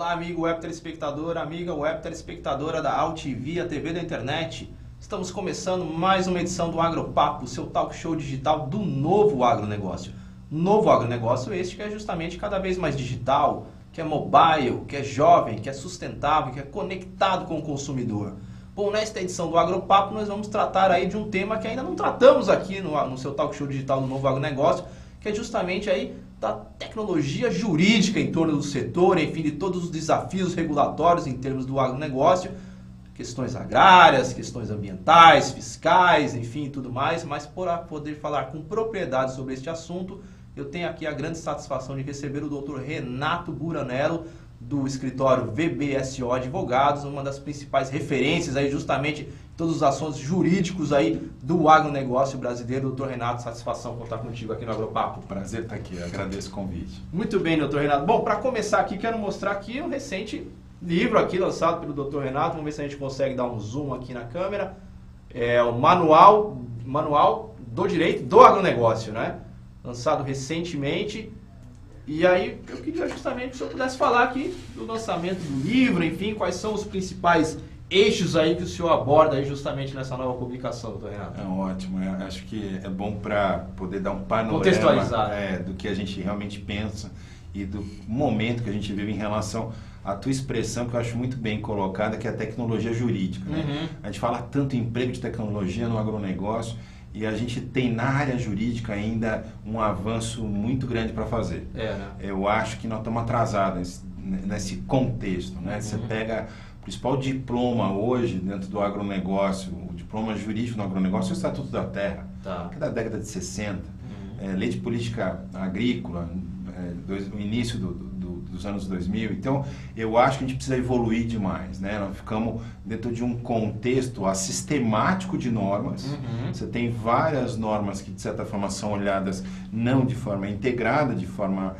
Olá, amigo web telespectador, amiga web telespectadora da AltV, a TV da internet. Estamos começando mais uma edição do Agropapo, seu talk show digital do novo agronegócio. Novo agronegócio este que é justamente cada vez mais digital, que é mobile, que é jovem, que é sustentável, que é conectado com o consumidor. Bom, nesta edição do Agropapo nós vamos tratar aí de um tema que ainda não tratamos aqui no seu talk show digital do novo agronegócio, que é justamente aí da tecnologia jurídica em torno do setor, enfim, de todos os desafios regulatórios em termos do agronegócio, questões agrárias, questões ambientais, fiscais, enfim, tudo mais. Mas para poder falar com propriedade sobre este assunto, eu tenho aqui a grande satisfação de receber o Dr. Renato Buranello, do escritório VBSO Advogados, uma das principais referências aí justamente todos os assuntos jurídicos aí do agronegócio brasileiro. Doutor Renato, satisfação contar contigo aqui no Agropapo. Prazer estar aqui, agradeço o convite. Muito bem, doutor Renato. Bom, para começar aqui, quero mostrar aqui um recente livro aqui lançado pelo doutor Renato. Vamos ver se a gente consegue dar um zoom aqui na câmera. É o Manual do Direito do Agronegócio, né? Lançado recentemente. E aí, eu queria justamente que o senhor pudesse falar aqui do lançamento do livro, enfim, quais são os principais eixos aí que o senhor aborda aí justamente nessa nova publicação, doutor Renato. É ótimo, eu acho que é bom para poder dar um panorama contextualizar, do que a gente realmente pensa e do momento que a gente vive em relação à tua expressão, que eu acho muito bem colocada, que é a tecnologia jurídica. Né? A gente fala tanto em emprego de tecnologia no agronegócio, e a gente tem na área jurídica ainda um avanço muito grande para fazer. Né? Eu acho que nós estamos atrasados nesse contexto. Né? Você pega o principal diploma hoje dentro do agronegócio, o diploma jurídico no agronegócio é o Estatuto da Terra, que é da década de 60. Lei de Política Agrícola, o início dos anos 2000. Então, eu acho que a gente precisa evoluir demais, né? Nós ficamos dentro de um contexto sistemático de normas. Você tem várias normas que, de certa forma, são olhadas não de forma integrada, de forma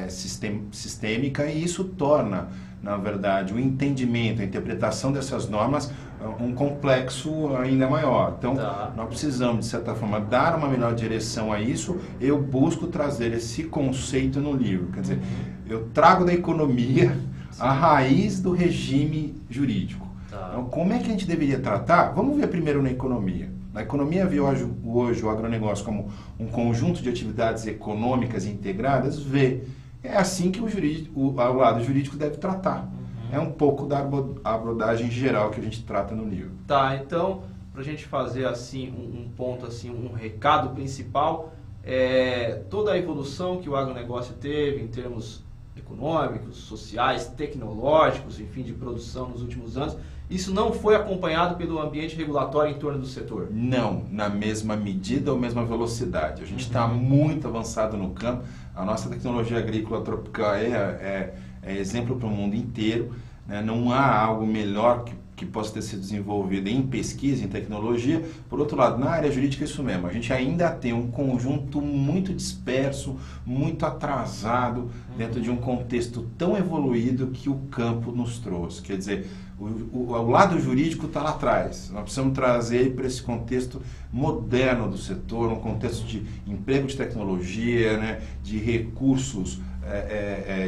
sistêmica, e isso torna, na verdade, o entendimento, a interpretação dessas normas um complexo ainda maior. Então, nós precisamos, de certa forma, dar uma melhor direção a isso. Eu busco trazer esse conceito no livro. Quer dizer, eu trago da economia a raiz do regime jurídico. Então, como é que a gente deveria tratar? Vamos ver primeiro na economia. Na economia, vê hoje o agronegócio como um conjunto de atividades econômicas integradas, é assim que o lado jurídico deve tratar. É um pouco da abordagem geral que a gente trata no livro. Então, para a gente fazer assim um ponto, assim, um recado principal, toda a evolução que o agronegócio teve em termos econômicos, sociais, tecnológicos, enfim, de produção nos últimos anos, isso não foi acompanhado pelo ambiente regulatório em torno do setor? Não, na mesma medida ou mesma velocidade. A gente está muito avançado no campo. A nossa tecnologia agrícola tropical é exemplo para o mundo inteiro. Né? Não há algo melhor que possa ter sido desenvolvido em pesquisa, em tecnologia. Por outro lado, na área jurídica é isso mesmo. A gente ainda tem um conjunto muito disperso, muito atrasado, dentro de um contexto tão evoluído que o campo nos trouxe. Quer dizer, o lado jurídico está lá atrás. Nós precisamos trazer para esse contexto moderno do setor, um contexto de emprego de tecnologia, né, de recursos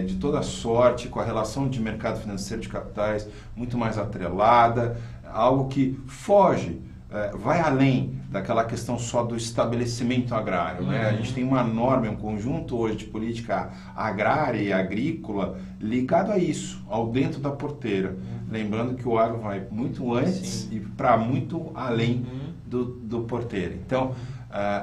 de toda sorte, com a relação de mercado financeiro de capitais muito mais atrelada, algo que foge, vai além daquela questão só do estabelecimento agrário. Né? A gente tem uma norma, um conjunto hoje de política agrária e agrícola ligado a isso, ao dentro da porteira. Lembrando que o agro vai muito antes e para muito além do porteiro. Então,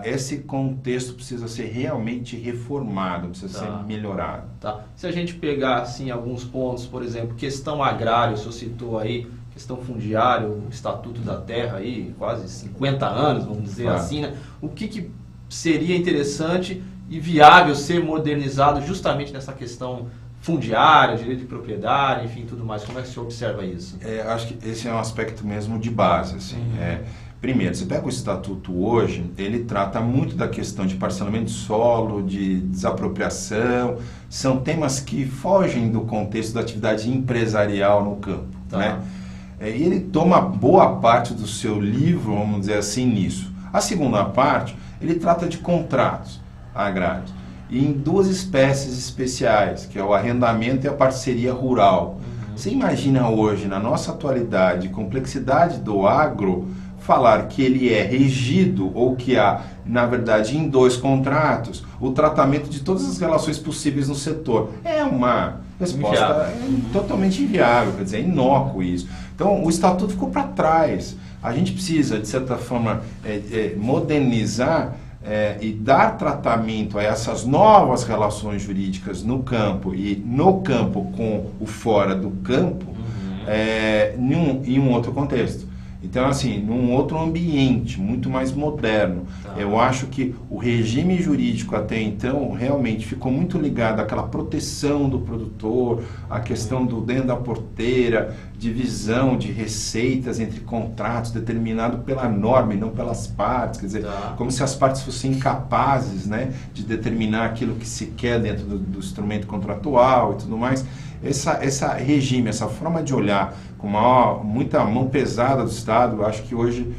esse contexto precisa ser realmente reformado, precisa ser melhorado. Se a gente pegar assim, alguns pontos, por exemplo, questão agrária, o senhor citou aí, questão fundiária, o Estatuto da Terra, aí, quase 50 anos, vamos dizer assim, né? O que seria interessante e viável ser modernizado justamente nessa questão fundiária, direito de propriedade, enfim, tudo mais? Como é que o senhor observa isso? Acho que esse é um aspecto mesmo de base, assim. Primeiro, você pega o Estatuto hoje, ele trata muito da questão de parcelamento de solo, de desapropriação, são temas que fogem do contexto da atividade empresarial no campo, né? E ele toma boa parte do seu livro, vamos dizer assim, nisso. A segunda parte, ele trata de contratos agrários. e em duas espécies especiais, que é o arrendamento e a parceria rural. Você imagina hoje, na nossa atualidade, complexidade do agro, falar que ele é regido ou que há, na verdade, em 2 contratos, o tratamento de todas as relações possíveis no setor. É uma resposta totalmente inviável, quer dizer, é inócuo isso. Então, o Estatuto ficou para trás. A gente precisa, de certa forma, modernizar e dar tratamento a essas novas relações jurídicas no campo e no campo com o fora do campo, em um outro contexto. Então, assim, num outro ambiente, muito mais moderno. Eu acho que o regime jurídico até então realmente ficou muito ligado àquela proteção do produtor, à questão do dentro da porteira, divisão de receitas entre contratos determinado pela norma e não pelas partes. Quer dizer, como se as partes fossem incapazes, né, de determinar aquilo que se quer dentro do instrumento contratual e tudo mais. Essa regime, essa forma de olhar com muita mão pesada do Estado, eu acho que hoje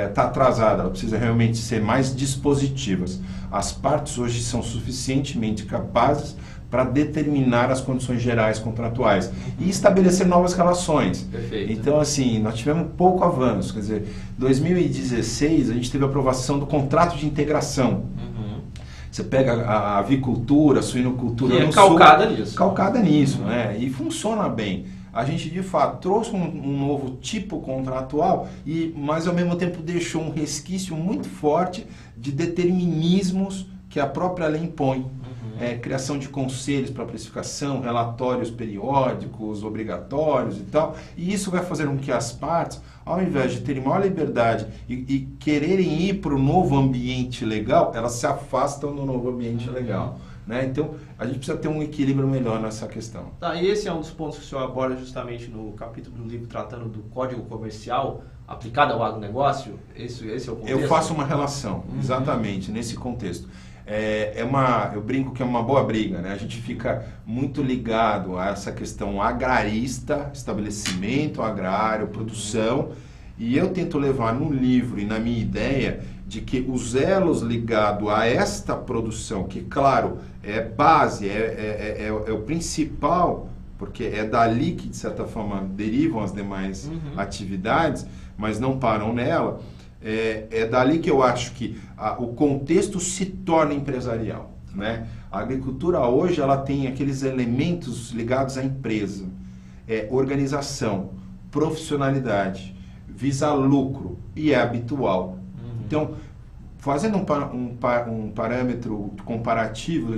está atrasada, ela precisa realmente ser mais dispositivas. As partes hoje são suficientemente capazes para determinar as condições gerais contratuais e estabelecer novas relações. Perfeito. Então, assim, nós tivemos pouco avanço. Quer dizer, em 2016, a gente teve a aprovação do contrato de integração. Você pega a avicultura, a suinocultura e é calcada nisso. Calcada nisso, né? E funciona bem. A gente, de fato, trouxe um novo tipo contratual, mas, ao mesmo tempo, deixou um resquício muito forte de determinismos que a própria lei impõe. Criação de conselhos para precificação, relatórios periódicos, obrigatórios e tal. E isso vai fazer com que as partes, ao invés de terem maior liberdade e quererem ir para o novo ambiente legal, elas se afastam do novo ambiente legal. Né? Então, a gente precisa ter um equilíbrio melhor nessa questão. E esse é um dos pontos que o senhor aborda justamente no capítulo do livro tratando do Código Comercial aplicado ao agronegócio? Esse é o contexto? Eu faço uma relação, exatamente, nesse contexto. Eu brinco que é uma boa briga, né? A gente fica muito ligado a essa questão agrarista, estabelecimento agrário, produção, e eu tento levar no livro e na minha ideia de que os elos ligados a esta produção, que claro, é base, é o principal, porque é dali que de certa forma derivam as demais atividades, mas não param nela. É dali que eu acho que o contexto se torna empresarial, né? A agricultura hoje ela tem aqueles elementos ligados à empresa, organização, profissionalidade, visa lucro e é habitual. Então, fazendo um parâmetro comparativo,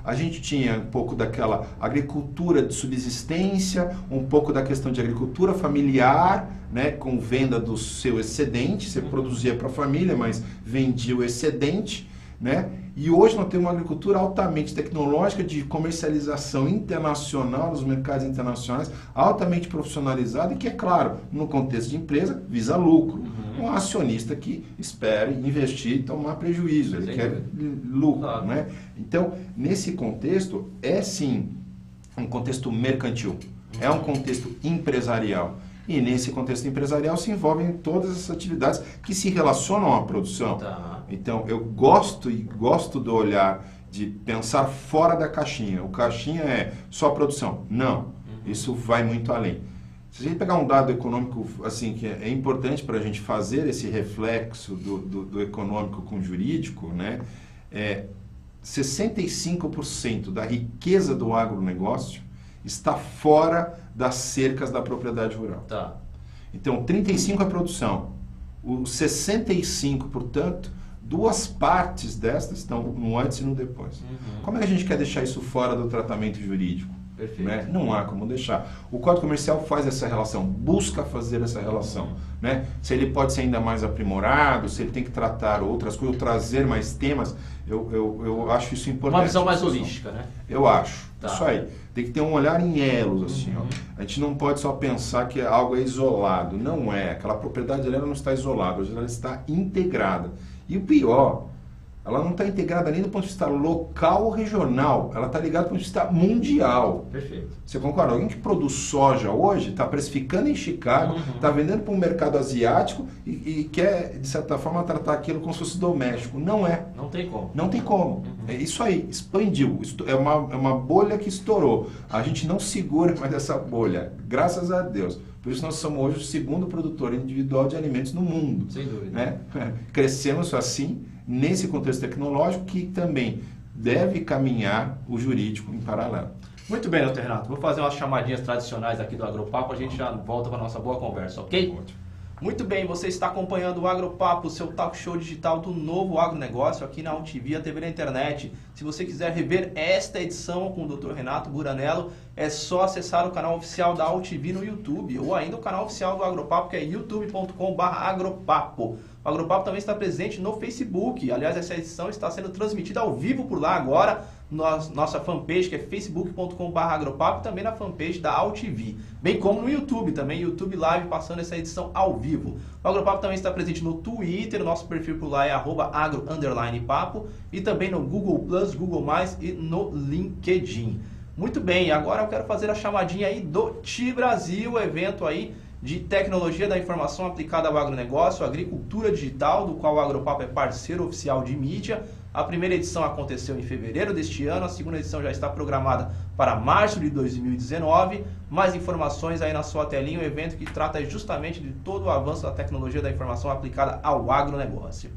a gente tinha um pouco daquela agricultura de subsistência, um pouco da questão de agricultura familiar, né, com venda do seu excedente, você produzia para a família, mas vendia o excedente, né? E hoje nós temos uma agricultura altamente tecnológica, de comercialização internacional, nos mercados internacionais, altamente profissionalizada e que, é claro, no contexto de empresa, visa lucro. Um acionista que espera investir e tomar prejuízo, ele quer lucro, né? Então, nesse contexto, é sim um contexto mercantil, é um contexto empresarial. E nesse contexto empresarial se envolvem todas essas atividades que se relacionam à produção. Então, eu gosto do olhar de pensar fora da caixinha. O caixinha é só produção. Não, isso vai muito além. Se a gente pegar um dado econômico assim, que é importante para a gente fazer esse reflexo do econômico com o jurídico, né, 65% da riqueza do agronegócio está fora das cercas da propriedade rural. Então, 35% é produção. O 65%, portanto, duas partes destas estão no antes e no depois. Como é que a gente quer deixar isso fora do tratamento jurídico? Né? Não há como deixar. O Código Comercial faz essa relação, busca fazer essa relação. Né? Se ele pode ser ainda mais aprimorado, se ele tem que tratar outras coisas, trazer mais temas, eu acho isso importante. Uma visão mais holística, né? Eu acho. Isso aí. Tem que ter um olhar em elos, assim. Ó. A gente não pode só pensar que algo é isolado. Não é. Aquela propriedade ela não está isolada, hoje ela está integrada. E o pior, ela não está integrada nem do ponto de vista local ou regional, ela está ligada do ponto de vista mundial. Perfeito. Você concorda? Alguém que produz soja hoje está precificando em Chicago, está vendendo para um mercado asiático e quer, de certa forma, tratar aquilo como se fosse doméstico. Não é. Não tem como. Não tem como. É isso aí, expandiu. É uma bolha que estourou. A gente não segura mais essa bolha, graças a Deus. Por isso nós somos hoje o segundo produtor individual de alimentos no mundo. Sem dúvida. Né? Crescemos assim, nesse contexto tecnológico que também deve caminhar o jurídico em paralelo. Muito bem, doutor Renato. Vou fazer umas chamadinhas tradicionais aqui do Agropapo, a gente já volta para a nossa boa conversa, ok? Ótimo. Muito bem, você está acompanhando o Agropapo, seu talk show digital do novo agronegócio aqui na AltV, a TV da internet. Se você quiser rever esta edição com o Dr. Renato Buranello, é só acessar o canal oficial da AltV no YouTube ou ainda o canal oficial do Agropapo, que é youtube.com/agropapo. O Agropapo também está presente no Facebook. Aliás, essa edição está sendo transmitida ao vivo por lá agora, nossa fanpage, que é facebook.com/agropapo, e também na fanpage da AltV, bem como no YouTube também, YouTube Live, passando essa edição ao vivo. O Agropapo também está presente no Twitter, o nosso perfil por lá é @agro_papo, e também no Google+, Google+, e no LinkedIn. Muito bem, agora eu quero fazer a chamadinha aí do TI Brasil, evento aí de tecnologia da informação aplicada ao agronegócio, agricultura digital, do qual o Agropapo é parceiro oficial de mídia. A primeira edição aconteceu em fevereiro deste ano, a segunda edição já está programada para março de 2019. Mais informações aí na sua telinha, um evento que trata justamente de todo o avanço da tecnologia da informação aplicada ao agronegócio.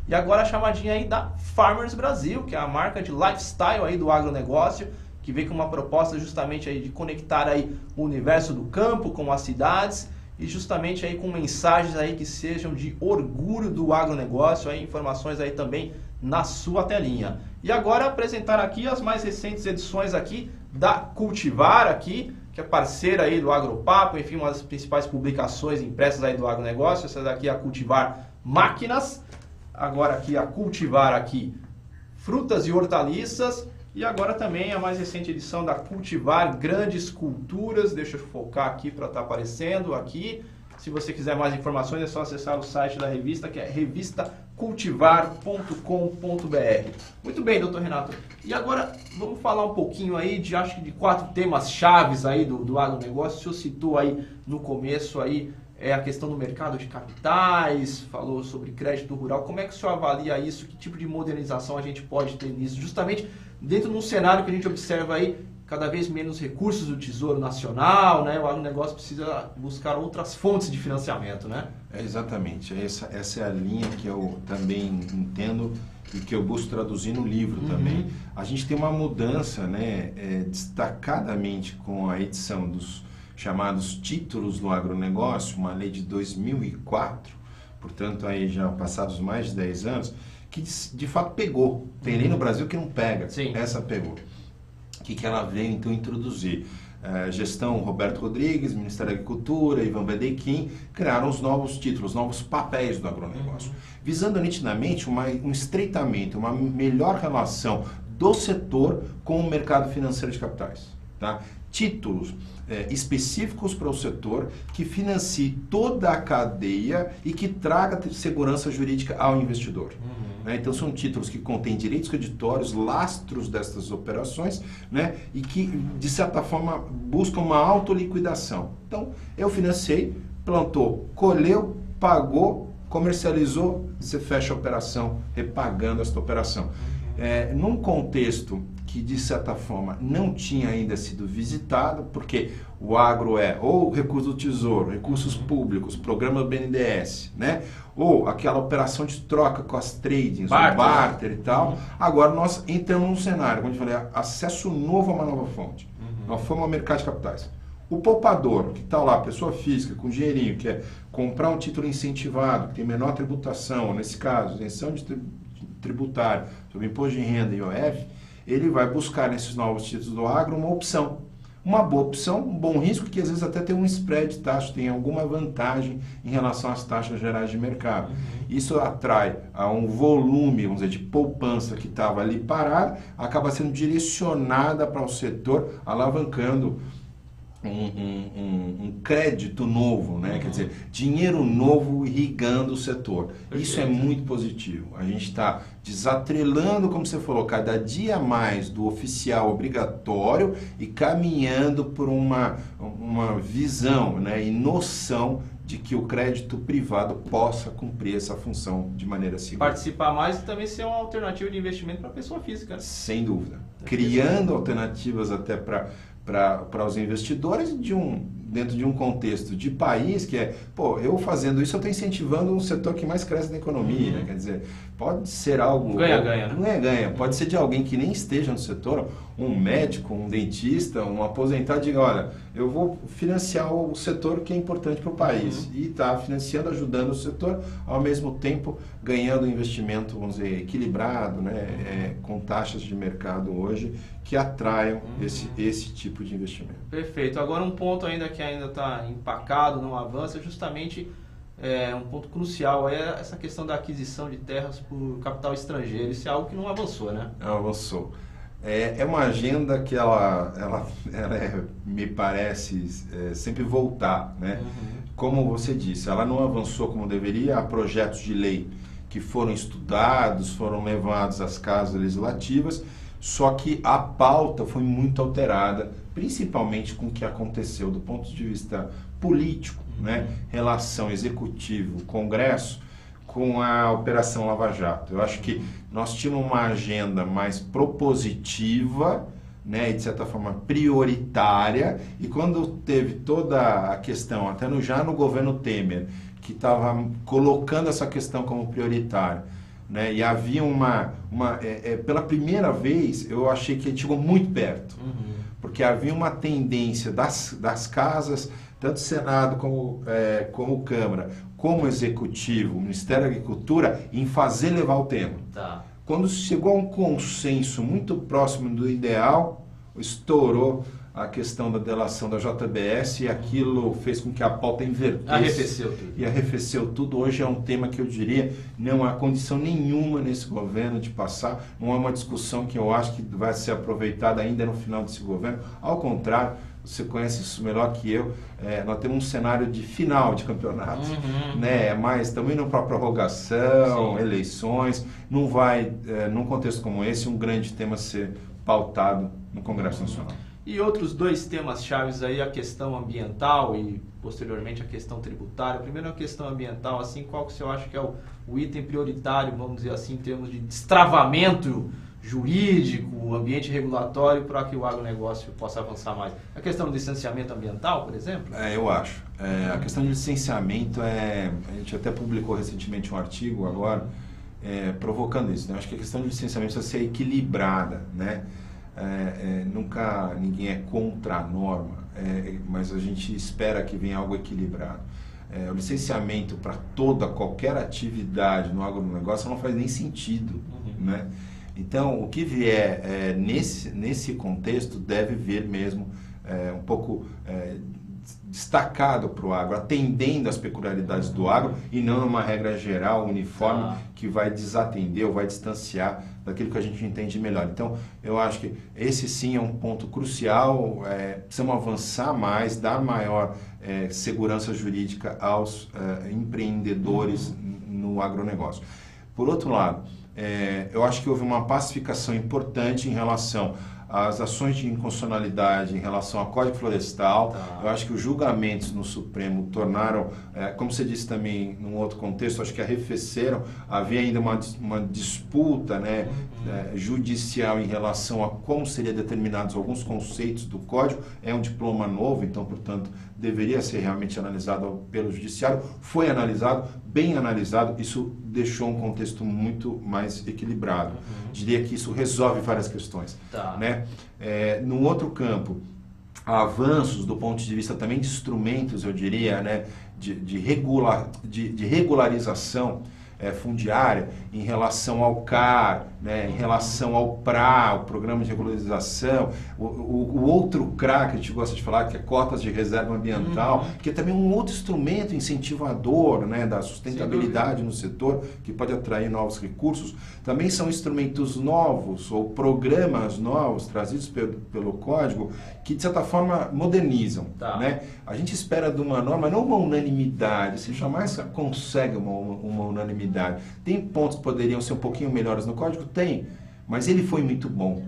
E agora a chamadinha aí da Farmers Brasil, que é a marca de lifestyle aí do agronegócio, que vem com uma proposta justamente aí de conectar aí o universo do campo com as cidades e justamente aí com mensagens aí que sejam de orgulho do agronegócio, aí informações aí também na sua telinha. E agora apresentar aqui as mais recentes edições aqui da Cultivar aqui, que é parceira aí do Agropapo, enfim, uma das principais publicações impressas aí do agronegócio. Essa daqui é a Cultivar Máquinas, agora aqui a Cultivar aqui Frutas e Hortaliças, e agora também a mais recente edição da Cultivar Grandes Culturas. Deixa eu focar aqui para estar aparecendo aqui. Se você quiser mais informações é só acessar o site da revista, que é revistacultivar.com.br. Muito bem, doutor Renato. E agora vamos falar um pouquinho aí de, acho que de 4 temas chaves aí do agronegócio. O senhor citou aí no começo aí a questão do mercado de capitais, falou sobre crédito rural. Como é que o senhor avalia isso? Que tipo de modernização a gente pode ter nisso? Justamente dentro de um cenário que a gente observa aí cada vez menos recursos do Tesouro Nacional, né? O agronegócio precisa buscar outras fontes de financiamento, né? Exatamente. Essa é a linha que eu também entendo e que eu busco traduzir no livro também. A gente tem uma mudança, né, destacadamente com a edição dos chamados títulos do agronegócio, uma lei de 2004, portanto aí já passados mais de 10 anos, que de fato pegou. Tem lei no Brasil que não pega. Sim. Essa pegou. O que ela veio então introduzir? Gestão Roberto Rodrigues, Ministério da Agricultura, Ivan Vedequim, criaram os novos títulos, novos papéis do agronegócio, visando nitidamente um estreitamento, uma melhor relação do setor com o mercado financeiro de capitais. Tá? Títulos específicos para o setor, que financie toda a cadeia e que traga segurança jurídica ao investidor. Né? Então são títulos que contêm direitos creditórios, lastros dessas operações, né? E que, de certa forma, buscam uma autoliquidação. Então, eu financiei, plantou, colheu, pagou, comercializou, você fecha a operação, repagando esta operação. Num contexto que, de certa forma, não tinha ainda sido visitado, porque o agro é ou recurso do Tesouro, recursos públicos, programa do BNDES, né? Ou aquela operação de troca com as tradings, o barter e tal. Agora nós entramos num cenário, onde eu falei, acesso novo a uma nova fonte. Nós fomos ao mercado de capitais. O poupador, que está lá, pessoa física, com dinheirinho, que é comprar um título incentivado, que tem menor tributação, nesse caso, isenção de tributário sobre imposto de renda e IOF, ele vai buscar nesses novos títulos do agro uma opção. Uma boa opção, um bom risco, que às vezes até tem um spread de taxa, tem alguma vantagem em relação às taxas gerais de mercado. Isso atrai a um volume, vamos dizer, de poupança que estava ali parado, acaba sendo direcionada para o setor, alavancando um crédito novo, né? Quer dizer, dinheiro novo irrigando o setor. Isso é muito positivo. A gente está desatrelando, como você falou, cada dia mais do oficial obrigatório e caminhando por uma visão, né, e noção de que o crédito privado possa cumprir essa função de maneira segura. Participar mais e também ser uma alternativa de investimento para a pessoa física. Né? Sem dúvida. Criando alternativas até para os investidores dentro de um contexto de país que é, pô, eu fazendo isso eu estou incentivando um setor que mais cresce na economia, né? Quer dizer, pode ser algo... Ganha-ganha. Não é ganha, pode ser de alguém que nem esteja no setor, um médico, um dentista, um aposentado, diga, olha, eu vou financiar o setor que é importante para o país e está financiando, ajudando o setor, ao mesmo tempo ganhando um investimento, vamos dizer, equilibrado, né? Com taxas de mercado hoje que atraiam esse tipo de investimento. Perfeito. Agora um ponto ainda que ainda está empacado, não avança, é justamente um ponto crucial, é essa questão da aquisição de terras por capital estrangeiro. Isso é algo que não avançou, né? Não avançou. É uma agenda que ela me parece sempre voltar, né? Como você disse, ela não avançou como deveria. Há projetos de lei que foram estudados, foram levados às casas legislativas, só que a pauta foi muito alterada, principalmente com o que aconteceu do ponto de vista político, né? Relação executivo-congresso, com a Operação Lava Jato. Eu acho que nós tínhamos uma agenda mais propositiva, né, e de certa forma prioritária, e quando teve toda a questão, até já no governo Temer, que estava colocando essa questão como prioritária, né, e havia pela primeira vez, eu achei que a gente chegou muito perto, porque havia uma tendência das casas, tanto Senado como Câmara, como Executivo, Ministério da Agricultura, em fazer levar o tema. Tá. Quando chegou a um consenso muito próximo do ideal, estourou a questão da delação da JBS e aquilo fez com que a pauta invertesse. Arrefeceu tudo. E arrefeceu tudo. Hoje é um tema que eu diria não há condição nenhuma nesse governo de passar. Não é uma discussão que eu acho que vai ser aproveitada ainda no final desse governo. Ao contrário, você conhece isso melhor que eu, nós temos um cenário de final de campeonato, né? Mas também não para prorrogação, eleições, não vai, num contexto como esse, um grande tema ser pautado no Congresso Nacional. E outros dois temas chaves aí, a questão ambiental e posteriormente a questão tributária. Primeiro a questão ambiental, assim, qual que você acha que é o item prioritário, vamos dizer assim, em termos de destravamento jurídico, ambiente regulatório para que o agronegócio possa avançar mais? A questão do licenciamento ambiental, por exemplo? Eu acho. A questão de licenciamento, a gente até publicou recentemente um artigo agora, provocando isso, né? Acho que a questão de licenciamento precisa ser equilibrada, né? Nunca ninguém é contra a norma, mas a gente espera que venha algo equilibrado. O licenciamento para qualquer atividade no agronegócio não faz nem sentido, né? Então, o que vier nesse contexto deve vir mesmo um pouco destacado para o agro, atendendo às peculiaridades do agro e não numa regra geral, uniforme, que vai desatender ou vai distanciar daquilo que a gente entende melhor. Então, eu acho que esse sim é um ponto crucial, precisamos avançar mais, dar maior segurança jurídica aos empreendedores no agronegócio. Por outro lado, eu acho que houve uma pacificação importante em relação às ações de inconstitucionalidade em relação ao Código Florestal. Eu acho que os julgamentos no Supremo tornaram, como você disse também num outro contexto, acho que arrefeceram. Havia ainda uma disputa, né, judicial em relação a como seriam determinados alguns conceitos do Código. É um diploma novo, então, portanto, deveria ser realmente analisado pelo Judiciário. Foi analisado, bem analisado, isso deixou um contexto muito mais equilibrado. Diria que isso resolve várias questões. Né? Num outro campo, avanços do ponto de vista também de instrumentos, eu diria, né, de regularização. fundiária, em relação ao CAR, né, em relação ao PRA, o Programa de Regularização, o outro CRA que a gente gosta de falar, que é Cotas de Reserva Ambiental, que é também um outro instrumento incentivador, né, da sustentabilidade no setor, que pode atrair novos recursos. Também são instrumentos novos ou programas novos trazidos pelo Código que, de certa forma, modernizam. Né? A gente espera de uma norma não uma unanimidade, você jamais consegue uma unanimidade. Tem pontos que poderiam ser um pouquinho melhores no Código? Tem, mas ele foi muito bom.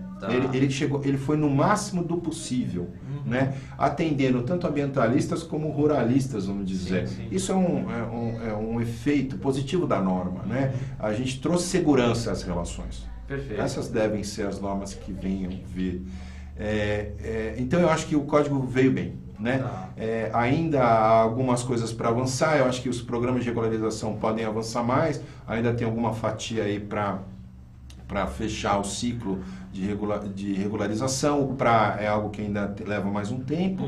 Ele foi no máximo do possível, né? Atendendo tanto ambientalistas como ruralistas, vamos dizer. Sim. Isso é um efeito positivo da norma, né? A gente trouxe segurança às relações. Perfeito. Essas devem ser as normas que venham vir. Então eu acho que o Código veio bem, né? Ainda há algumas coisas para avançar. Eu acho que os programas de regularização podem avançar mais. Ainda tem alguma fatia aí para fechar o ciclo de regularização. O PRA é algo que ainda leva mais um tempo.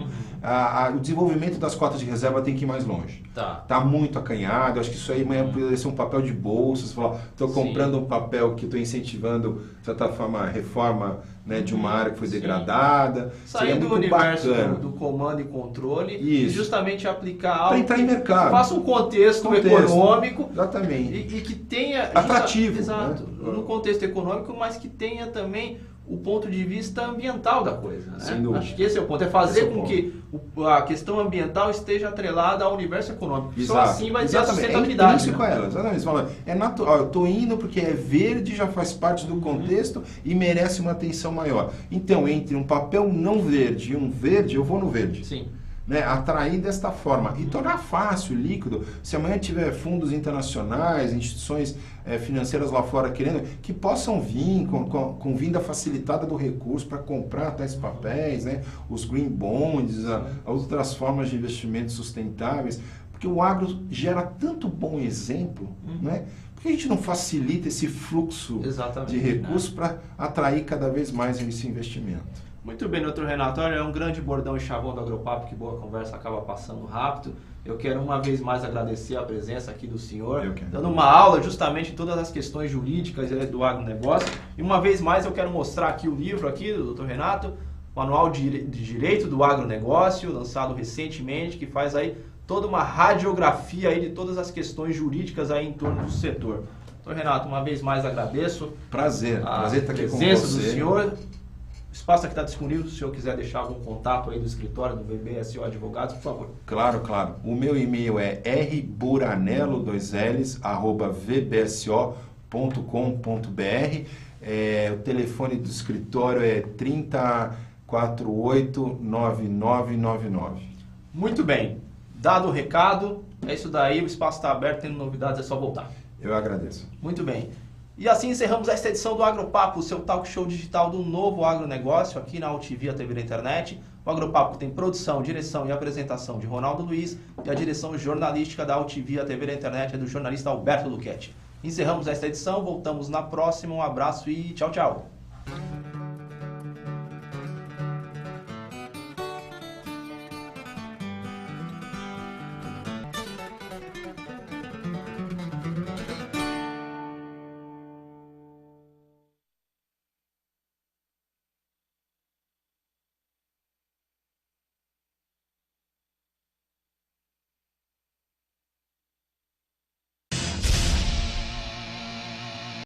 O desenvolvimento das cotas de reserva tem que ir mais longe. Tá muito acanhado. Acho que isso aí poderia ser um papel de bolsa. Você fala, estou comprando um papel que estou incentivando, de certa forma, a reforma, né, de uma área que foi degradada. Sair do universo do comando e controle e justamente aplicar algo para entrar em mercado. Que faça um contexto econômico. Exatamente. E que tenha... Atrativo. Exato. Né? No contexto econômico, mas que tenha também o ponto de vista ambiental da coisa. Né? Sem dúvida. Acho que esse é o ponto. É fazer com que a questão ambiental esteja atrelada ao universo econômico. Só assim vai ter a sustentabilidade. Isso com ela. Exatamente. Você fala, é natural. Eu estou indo porque é verde, já faz parte do contexto e merece uma atenção maior. Então, entre um papel não verde e um verde, eu vou no verde. Sim. Né, atrair desta forma e tornar fácil, líquido. Se amanhã tiver fundos internacionais, instituições financeiras lá fora querendo, que possam vir com vinda facilitada do recurso para comprar tais papéis, né, os green bonds, as outras formas de investimentos sustentáveis, porque o agro gera tanto bom exemplo, né? Por que a gente não facilita esse fluxo de recursos para atrair cada vez mais esse investimento? Muito bem, doutor Renato. Olha, é um grande bordão e chavão do Agropapo, que boa conversa acaba passando rápido. Eu quero uma vez mais agradecer a presença aqui do senhor, dando uma aula justamente em todas as questões jurídicas do agronegócio. E uma vez mais eu quero mostrar aqui o livro aqui do doutor Renato, Manual de Direito do Agronegócio, lançado recentemente, que faz aí toda uma radiografia aí de todas as questões jurídicas aí em torno do setor. Doutor Renato, uma vez mais agradeço. Prazer estar aqui com você. A presença do senhor. O espaço aqui está disponível, se o senhor quiser deixar algum contato aí do escritório do VBSO Advogados, por favor. Claro. O meu e-mail é rburanello@vbso.com.br. O telefone do escritório é 3048-9999. Muito bem. Dado o recado, é isso daí, o espaço está aberto, tendo novidades, é só voltar. Eu agradeço. Muito bem. E assim encerramos esta edição do Agropapo, o seu talk show digital do novo agronegócio, aqui na UTV, a TV da internet. O Agropapo tem produção, direção e apresentação de Ronaldo Luiz e a direção jornalística da UTV, a TV da internet, é do jornalista Alberto Luchetti. Encerramos esta edição, voltamos na próxima. Um abraço e tchau, tchau.